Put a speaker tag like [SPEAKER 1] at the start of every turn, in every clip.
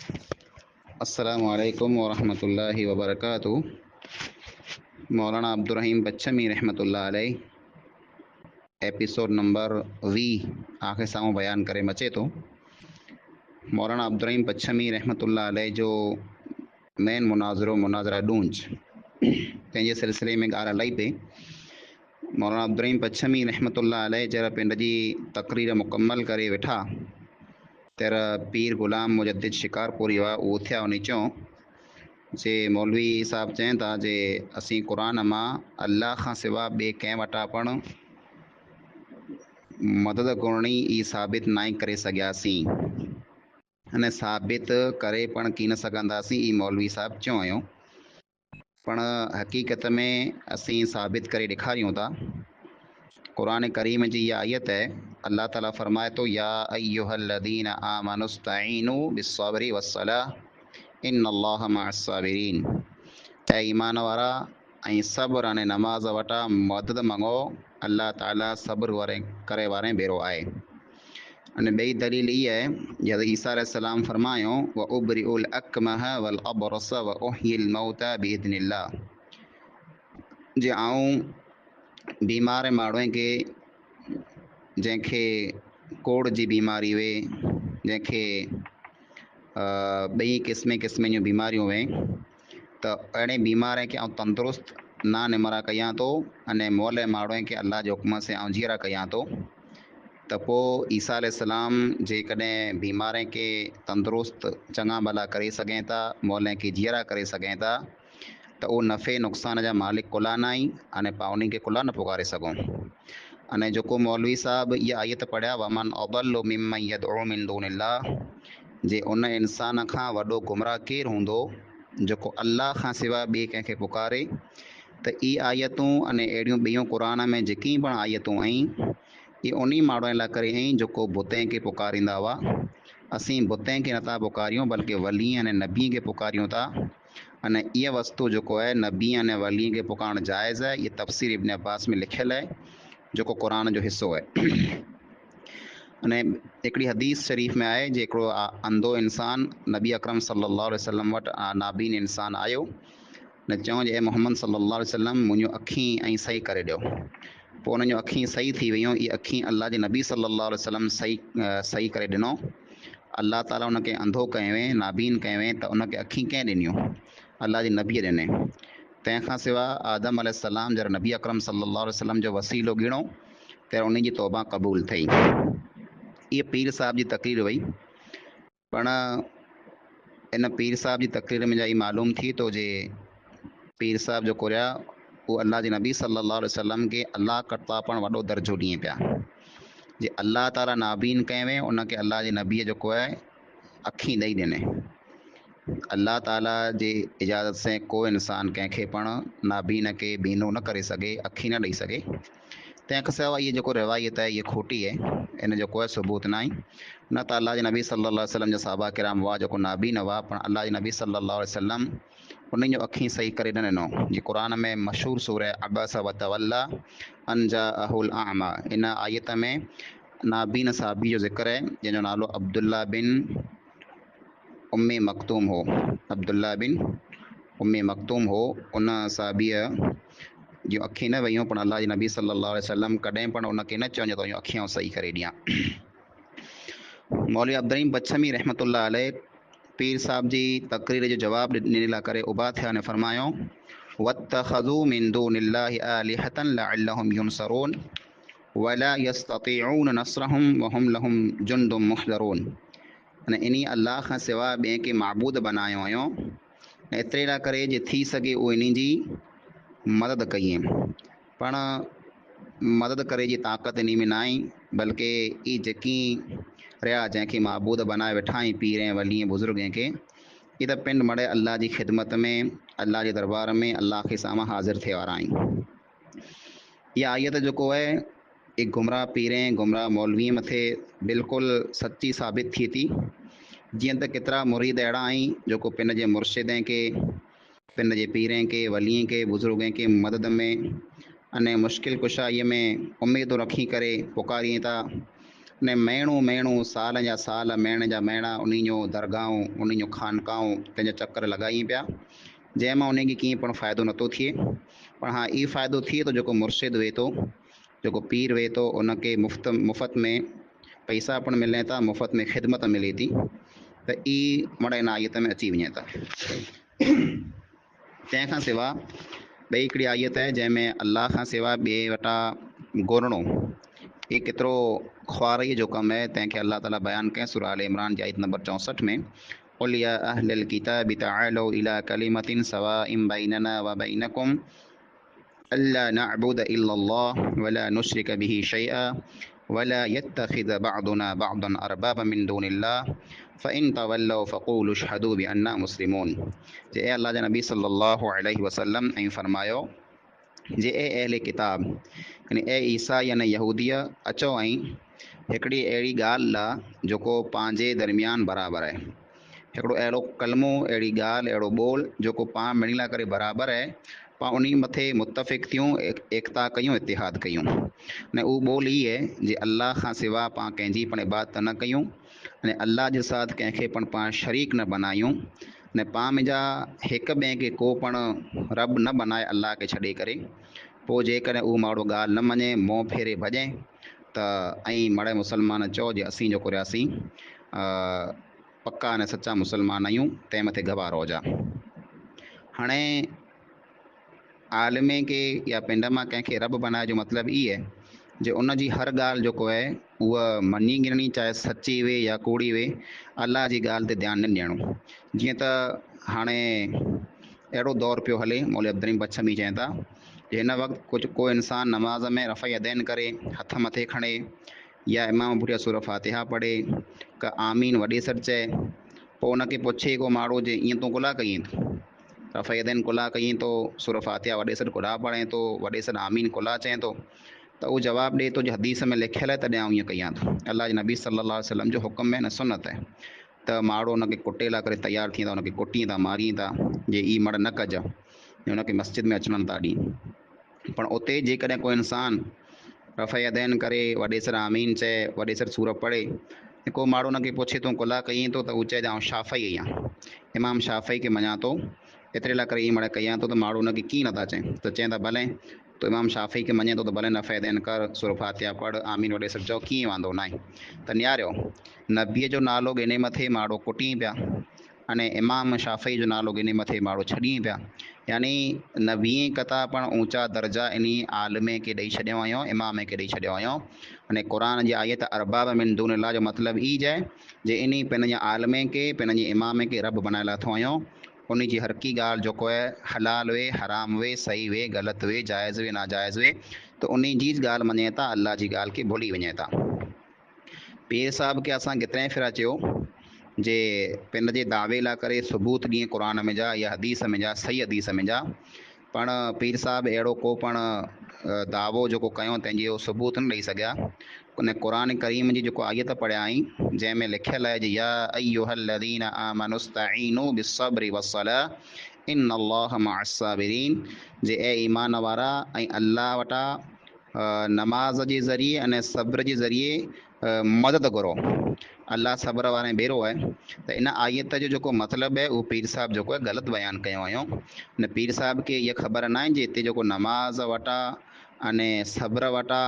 [SPEAKER 1] अस्सलामु अलैकुम वरहमतुल्लाहि वबरकातुहू। मौलाना अब्दुल रहीम बच्चमी रहमतुल्लाह अलैह एपिसोड नंबर 20 आख़िर साम्हूं बयान करे अचे थो। मौलाना अब्दुल रहीम बच्चमी रहमतुल्लाह अलैह जो मेन मुनाज़रा डूंज तंहिंजे सिलसिले में ॻाल्हि हलाई पई। मौलाना अब्दुल रहीम बच्चमी रहमतुल्लाह अलैह जरा पिंड जी तक़रीर मुकम्मल करे वेठा तर पीर ग़ुलाम मुजद्दिद शिकारपुरी हुआ उहो थिया। उन चयो जे मौलवी साहब चवनि था जे असीं क़ुरान मां अल्लाह खां सिवा ॿिए कंहिं वटां पण मदद घुरणी ई साबित न करे सघियासीं, अने साबित करे पण की न सघंदासीं। ई मौलवी साहब चयो हुयो, पण हक़ीक़त में असीं साबित करे ॾेखारियूं था। क़ुरान करीम जी इहा आयत है, अल्लाह ताला फरमाए थो या अय्युहल्लज़ीना आमनुस्तईनु बिस्सब्रि वस्सलाह इन्नल्लाह मअस्साबिरीन। ऐं ईमान वारा ऐं सब्र अने नमाज़ वटा मदद मंगो, अल्लाह ताला सब्र करे वारे भेरो आहे। अने ॿई दलील इहा आहे जॾहिं ईसा अलैहिस्सलाम फरमायो व उबरिउल अकमह वल अबरस व उहियल मौता बिइज़्निल्लाह, जे आऊं बीमार माण्हुनि खे जंहिंखे कोड़ जी बीमारी हुए, जंहिंखे ॿई क़िस्म जूं बीमारियूं हुए, त अहिड़े बीमार खे आउं तंदुरुस्त ना निमरा कयां थो अने मोले माण्हुनि खे अल्लाह जे हुक्म से आउं जीअरा कयां थो। त पोइ ईसा अलैहिस्सलाम जेकॾहिं बीमार खे तंदुरुस्त चङा भला करे सघनि था, मोले खे जीअरा करे सघनि था, त उहो नफ़े नुक़सान जा मालिक कुला न आहिनि अने पाण उन्हनि खे कुला न पुकारे सघूं। अने जेको मौलवी साहब इहा आयत पढ़िया वमन अदल्लु मिम्मन यदउ मिन दूनिल्लाह, जे उन इंसान खां वॾो गुमराह केरु हूंदो जेको अल्लाह खां सवाइ ॿिए कंहिंखे पुकारे। त ई आयतूं अने अहिड़ियूं ॿियूं क़ुरान में जेकी पण आयतूं आहिनि इहे उन माण्हुनि लाइ करे आहिनि जेको बुतनि खे पुकारींदा हुआ। असीं बुतनि खे नथा पुकारियूं बल्कि वली अने नबी खे पुकारियूं था। अने इहा वस्तु जेको आहे नबी अने वली खे पुकारणु जाइज़ आहे। इहा तफ़सीर इब्न अब्बास में लिखियलु आहे जेको क़ुरान जो हिसो आहे। अने हिकिड़ी हदीस शरीफ़ में आहे जे हिकिड़ो अंधो इंसान नबी अकरम सल्लल्लाहु अलैहि वसल्लम वटि नाबीन इंसान आयो न चऊं जे मोहम्मद सल्लल्लाहु अलैहि वसल्लम मुंहिंजूं अखीं ऐं सही करे ॾियो। पोइ उन्हनि जूं अखीं सही थी वियूं। इहे अखीं अल्लाह जे नबी सल्लल्लाहु अलैहि वसल्लम सही करे ॾिनो। अल्लाह ताला उनखे अंधो कयो हुई, नाबीन कयो हुई, त उनखे अखीं कंहिं ॾिनियूं? अल्लाह जे नबीअ ॾिने। तंहिंखां सवाइ आदम अलैहिस्सलाम जॾहिं नबी अकरम सल्लल्लाहु अलैहि वसल्लम जो वसीलो गिणो त उन जी तौबा क़बूल थी। इहे पीर साहब जी तक़रीर हुई। पण इन पीर साहब जी तक़रीर में इहा मालूम थी थो जे पीर साहब जेको रहिया उहो अल्लाह जे नबी सल्लल्लाहु अलैहि वसल्लम खे अल्लाह करता पण वॾो दर्जो ॾियनि पिया। जे अल्लाह ताला नाबीन कयो हुई उनखे अल्लाह जे नबीअ जेको आहे अखीं ॾेई ॾिने। अल्लाह ताला जे इजाज़त से को इंसान कंहिंखे पण नाबीन खे बीनो न करे सघे, अखी न ॾेई सघे। तंहिंखां सवाइ इहो जेको रिवायत आहे इहा खोटी आहे, इन जो कोई सबूत न आहे। न त अल्लाह जे नबी सल्लल्लाहु अलैहि वसल्लम जा साहबा किराम हुआ जेको नाबीन हुआ, पण अल्लाह जे नबी सल्लल्लाहु अलैहि वसल्लम उन्हनि जो अखीं सही करे न ॾिनो। जी क़ुरान में मशहूरु सूरह अबस व तवल्ला अन जाअहुल अअमा, इन आयत में नाबीन साहबी जो ज़िक्र आहे जंहिंजो नालो अब्दुल्ला बिन उम्मे मखतूम हो। अब्दुल्ला बिन उम्मे मखतूम हो। उन साहबीअ जूं अखीं न वयूं, पण अल्लाह जे नबी सल्लल्लाहु अलैहि वसल्लम कॾहिं पण उनखे न चवनि त अखियूं सही करे ॾियां। मौलवी अब्दुल रहीम बच्चमी रहमतुल्लाह अलैह पीर साहब जी तक़रीर जो जवाबु ॾियण लाइ करे उभा थिया ने फरमायो वत्तख़ज़ू मिन दूनिल्लाहि आलिहतन लअल्लहुम युनसरून वला यस्ततीऊन नस्रहुम वहुम लहुम जुंदुम मुहज़रून। अने इन अल्लाह खां सवाइ ॿिए खे माबूद बनायो हुयो एतिरे लाइ करे जे थी सघे उहो इन जी मदद कई, पण मदद करे जी ताक़त इन में न आहे। बल्कि ई जेकी रहिया जंहिंखे माबूद बनाए वेठा आहिनि पीर ऐं वली ऐं बुज़ुर्ग के, ये त पिंड मड़े अल्लाह जी ख़िदमत में अल्लाह जे दरबार में अल्लाह के साम्हूं हाज़िर थिए वारा आहिनि। इहा आयत जेको आहे एक गुमराह पीरें गुमराह मौलवी मथे बिल्कुलु सच्ची साबित थी थी। जीअं त केतिरा मुरीद अहिड़ा आहिनि जेको पिंड जे मुर्शिदे के, पिंड जे पीरें के, वलीअ के, बुज़ुर्गनि के मदद में अने मुश्किल कुशाईअ में उमेदूं रखी करे पुकारीनि था ने महीनों महीनों साल जा साल महीने जा महीना उन जो दरगाहूं उन जो खानकाऊं पंहिंजा चक्कर लॻाई पिया, जंहिंमां उनखे कीअं पण फ़ाइदो नथो थिए। पर हाँ ई फ़ाइदो थिए थो जेको मुर्शिद वेहे थो, जेको पीर वेहे थो, उनखे मुफ़्त में पैसा पण मिले था, मुफ़्त में ख़िदमत मिले थी, त ई मड़ इन आयत में अची वञे था। तंहिंखां सिवा ॿई हिकिड़ी आयत आहे जंहिंमें अलाह खां सिवा ॿिए वटां घुरणो ये केतिरो ख्वारीअ जो कमु आहे, तंहिंखे अलाह ताला बयानु कयईं सूरह आल इमरान जी आयत नंबर 64 में, क़ुल या अहलल किताबि तआलू इला कलिमतिन सवाइन बैनना व बैनकुम अल्ला नअबुद इल्लल्लाह वला नुश्रिक बिही शैआ वला यत्तखिज़ बअदुना बअदन अरबाबा मिन दूनिल्लाह फ़इन तवल्लौ फ़क़ूलु अशहदू बिअन्ना मुस्लिमून। जे ए अल्लाह जा नबी सल्लल्लाहु अलैहि वसल्लम ऐं फरमायो, जे ए अहले किताब यानी ए ईसा यानी यहूदिया अचो ऐं हिकिड़ी अहिड़ी ॻाल्हि आहे जेको पंहिंजे दरमियान बराबरि आहे, हिकिड़ो अहिड़ो कलमो, अहिड़ी ॻाल्हि, अहिड़ो ॿोल जेको पाण ॿिन्ही लाइ करे बराबरि आहे, पाण उन मथे मुतफ़िक़ थियूं, एकता कयूं, इतिहाद कयूं। ने उहो ॿोल ई आहे जे अल्लाह खां सिवा पाण कंहिंजी पण इबादत न कयूं, अने अल्लाह जे साथ कंहिंखे पण पाण शरीक न बनायूं, ने पाण मुंहिंजा हिक ॿिए खे को पण रब न बनाए अल्लाह खे छॾे करे। पोइ जेकॾहिं उहो माण्हू ॻाल्हि न मञे, मुंहुं फेरे भॼे, त ऐं मड़े मुसलमान चओ जे असीं जेको रहियासीं पक्का अने सचा मुसलमान आहियूं, तंहिं मथे गवाह हुजा। हाणे आलिमे खे या पिंड मां कंहिंखे रब बनाए जो मतिलबु ई आहे जे उन जी हर ॻाल्हि जेको आहे उहा मञी गिरणी, चाहे सची वे या कूड़ी वे, अलाह जी ॻाल्हि ते ध्यानु न ॾियणो। जीअं त हाणे अहिड़ो दौरु पियो हले, मौलवी अब्दुल बच्छमी चवनि था जे हिन वक़्तु कुझु को इंसानु नमाज़ में रफ़ यदैन करे, हथ मथे खणे, या इमाम पुठियां सूरह फातिहा पढ़े, का आमीन वॾे सर चए, पोइ उनखे पुछे को माण्हू जे ईअं तूं कुला कईं, रफ़ यदैन कुला कईं थो, सूरह फातिहा वॾे सर कुला पढ़े थो, वॾे सर आमीन कुला चए थो, त उहो जवाबु ॾिए थो जे हदीस में लिखियलु आहे तॾहिं आउं ईअं कयां थो। अल्लाह जे नबी सल्लल्लाहु अलैहि वसल्लम जो हुकुम आहे, न सुन्नत आहे। त माण्हू उनखे कुटे लाइ करे तयारु थी था, उनखे कुटीं था, मारीं था, जे ई मड़ न कजां, उनखे मस्जिद में अचण था ॾियनि। पण उते जेकॾहिं को इंसानु रफ़ यदैन करे, वॾे सर आमीन चए, वॾे सर सूरह पढ़े, को माण्हू उनखे पुछे थो कुला कईं थो, त हू चए आउं शाफ़ई आहियां, इमाम शाफ़ई खे मञा थो, एतिरे लाइ करे ईअं मड़ कयां थो, त माण्हू उनखे कीअं नथा चवनि, त चवनि था भले तो इमाम शाफ़ी खे मञे थो त भले रफ़ यदैन कर, सूरह फातिहा पढ़, आमीन वॾे सर चओ, कीअं वांदो न आहे। त न्यारियो नबीअ जो नालो गिने मथे माण्हू कुटीं पिया, अने इमाम शाफ़ी जो नालो गिने मथे माण्हू छॾीं पिया, यानी नबीअ कथा पण ऊचा दर्जा इन आलिमे खे ॾेई छॾियो आहियूं, इमाम खे ॾेई छॾियो आहियूं। अने क़ुरान जी आयत अरबाब मिन दूनिल्लाह जो मतिलबु ई आहे जे इन पंहिंजे आलिमे खे, पंहिंजे इमाम खे रब बनाए लाथो आहियूं। उन जी हर की ॻाल्हि जेको आहे हलाल वे, हराम वे, सही वे, ग़लति वे, जाइज़ वे, नाजाइज़ वे, त उन जी ॻाल्हि मञे था, अल्लाह जी ॻाल्हि खे भुली वञे था। पीर साहिब खे असां केतिरे फेरा चयो जे पिन जे दावे लाइ करे सबूत ॾींहुं क़ुरान में जा या हदीस में जा, सही हदीस में जा, पण पीर साहिब अहिड़ो को पण दावो जेको कयूं तंहिंजी उहो सबूत न ॾेई सघिया। उन क़ुरान करीम जी जेको आयत पढ़िया आहीं जंहिंमें लिखियलु आहे जे या अय्युहल्लज़ीना आमनु इस्तईनु बिस्सब्रि वस्सलाह इन्नल्लाह मअस्साबिरीन, जे ए ईमान वारा ऐं अल्लाह वटां नमाज जे ज़रिए अने सब्र जे ज़रिए मदद घुरो, अल्लाह सब्र वारे भेरो आहे। त इन आयत जो जेको मतिलबु आहे उहो पीर साहिब जेको आहे ग़लति बयानु कयो आहियूं। न पीर साहिब खे इहा ख़बर न आहे जे हिते जेको नमाज़ वटां अने सब्र वटां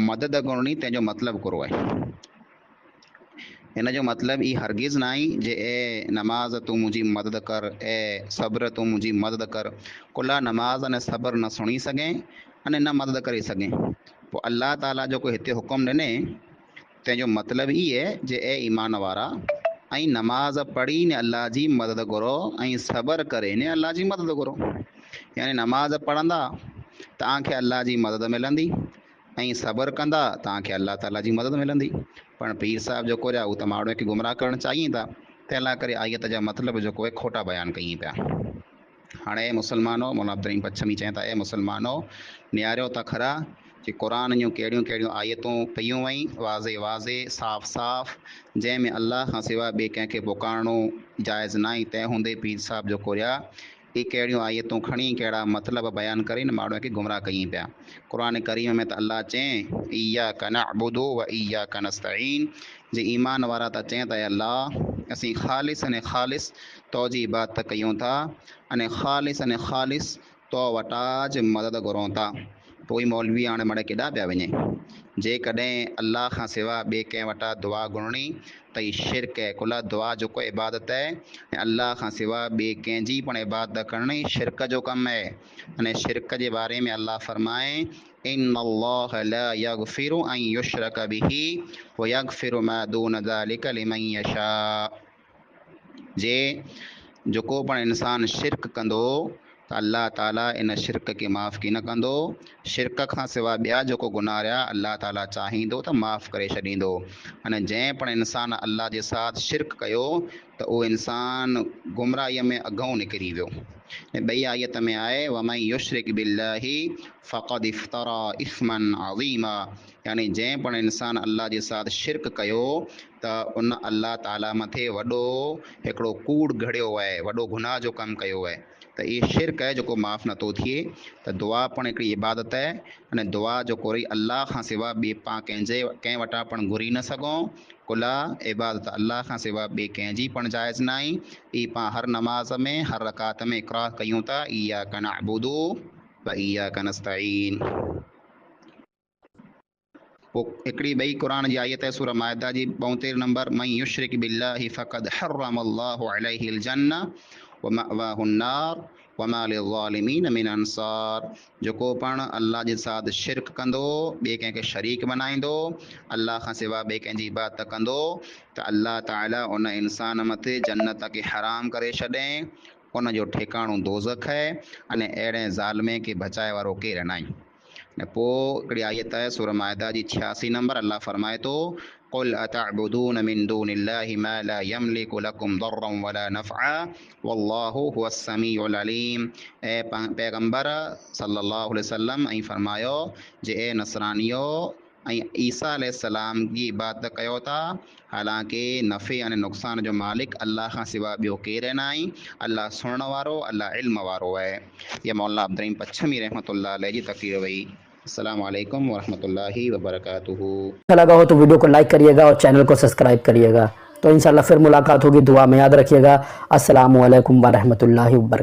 [SPEAKER 1] मदद घुरणी, तंहिंजो मतिलबु कहिड़ो आहे। हिन जो मतिलबु ई हरगिज़ न आहे जे ए नमाज़ तूं मुंहिंजी मदद कर, ऐं सब्र तूं मुंहिंजी मदद कर, कुला नमाज़ अने सब्र न सुणी सघे अने न मदद करे सघे। पोइ अल्लाह ताला जेको हिते हुकुम ॾिने तंहिंजो मतिलबु ई आहे जे ए ईमान वारा ऐं नमाज़ पढ़ी ने अल्लाह जी मदद घुरो ऐं सब्र करे ने अल्लाह जी मदद घुरो। यानी नमाज़ पढ़ंदा तव्हांखे अल्लाह जी मदद मिलंदी ऐं सब्र कंदा तव्हांखे अल्लाह ताला जी मदद मिलंदी। पण पीर साहिब जेको आहे उहो त माण्हूअ खे गुमराह करणु चाहिनि था, तंहिं लाइ करे आयत जा मतिलबु जेको आहे खोटा बयानु कयूं पिया। हाणे मुसलमानो, मौलाना अब्दुल बच्छमी चवनि था, ए मुसलमानो नियारियो त खरा कि क़ुरान जूं कहिड़ियूं कहिड़ियूं आयतूं पयूं वई वाज़े वाज़े साफ़ साफ़, जंहिंमें अल्लाह खां सवाइ ॿिए कंहिंखे पुकारणो जाइज़ न आहे। तंहिं हूंदे पीर साहिब जेको आहे ये कहिड़ियूं आयतूं खणी कहिड़ा मतिलब बयान करे न माण्हूअ खे गुमराह कई पिया। क़ुर करीम में त अल्लाह चए इय्याका नअबुदु व इय्याका नस्तईन, जे ईमान वारा था चए त अल्लाह असीं ख़ालिस अने ख़ालिस तो जी इबादत कयूं था अने ख़ालिस तो वटा ज मदद घुरूं था। पोइ मौलवी हाणे मड़े केॾा पिया वञे। जेकॾहिं अल्लाह खां सिवा ॿिए कंहिं वटां दुआ घुरणी त ही शिरक है। कुल दुआ जेको इबादत है ऐं अल्लाह खां सिवा ॿिए कंहिंजी पण इबादत करणी शिरक जो कमु है। अने शिरक जे बारे में अल्लाह फरमाए इन्नल्लाह ला यगफिरु अन युशरक बिही व यगफिरु मा दून ज़ालिका लिमन यशा। जे जेको पण इंसान शिरक कंदो त अल्लाह ताला इन शिरक के माफ़ की न कंदो। शिरक खां सिवा ॿिया जेको गुनाह रहिया अल्लाह ताला चाहींदो त माफ़ करे छॾींदो। अने जंहिं पण इंसान अल्लाह जे साथ शिरक कयो त उहो इंसान गुमराहीअ में अॻूं निकिरी वियो। ऐं ॿई आयत में आहे वमन युशरिक बिल्लाहि फ़क़द इफ्तरा इस्मन अज़ीमा, यानी जंहिं पण इंसान अल्लाह जे साथ शिरक कयो त उन अल्लाह ताला मथे वॾो हिकिड़ो कूड़ घड़ियो आहे, वॾो गुनाह जो कमु कयो आहे। त इहे शिरक आहे जेको माफ़ नथो थिए। त दुआ पण हिकिड़ी इबादत आहे अने दुआ जेको रही अल्लाह खां सिवा ॿिए पाण कंहिं वटां पण घुरी न सघूं। कुला इबादत अल्लाह खां सिवा ॿिए कंहिंजी पण जाइज़ न आहे। ई पाण हर नमाज़ में हर रकात में इक़रार कयूं था इय्याका नअबुदु व इय्याका नस्तईन। पोइ हिकिड़ी ॿई क़ुर जी आयत आहे सूरह माइदा जी 72 नंबर मन युशरिक बिल्लाहि फ़क़द हर्रमल्लाहु अलैहिल जन्नह व मअवाहुन नार वमा लिज़ालिमीन मिन अंसार। जेको पण अल्लाह जे साथ शिरक कंदो, ॿिए कंहिंखे शरीक बनाईंदो, अल्लाह खां सिवा ॿिए कंहिंजी इबादत कंदो त अल्लाह ताला उन इंसान मथे जन्नत खे हराम करे छॾियईं। उन जो ठिकाणो दोज़ख है अने अहिड़े ज़ालिमे खे बचाए वारो केरु नाहे। ने पोइ हिकिड़ी आयत आहे सूरह माइदा जी 86 नंबर अल्लाह फरमाए थो कुल अतअबुदून मिन दूनिल्लाहि मा ला यमलिकु लकुम दर्रन वला नफ़अ वल्लाहु हुवस समीउल अलीम। ऐं पैगंबर सल्लल्लाहु अलैहि वसल्लम ऐं फरमायो जे ए नसरानियो ऐं ईसा अलैहिस्सलाम जी इबादत कयो था, हालांकि नफ़े अने नुक़सान जो मालिक अल्लाह खां सिवा ॿियो केरु न आहे। अल्लाह सुणण वारो, अल्लाह इल्म वारो आहे। यह मौलाना अब्दुर्रहीम पच्छमी रहमतुल्लाह अलैह जी तक़रीर हुई। अस्सलामु अलैकुम वरहमतुल्लाहि वबरकातुहू।
[SPEAKER 2] अच्छा लगा हो तो वीडियो को लाइक करिएगा और चैनल को सब्सक्राइब करिएगा। तो इंशाल्लाह फिर मुलाकात होगी। दुआ में याद रखिएगा। अस्सलामु अलैकुम वरहमतुल्लाहि वबरकातुहू।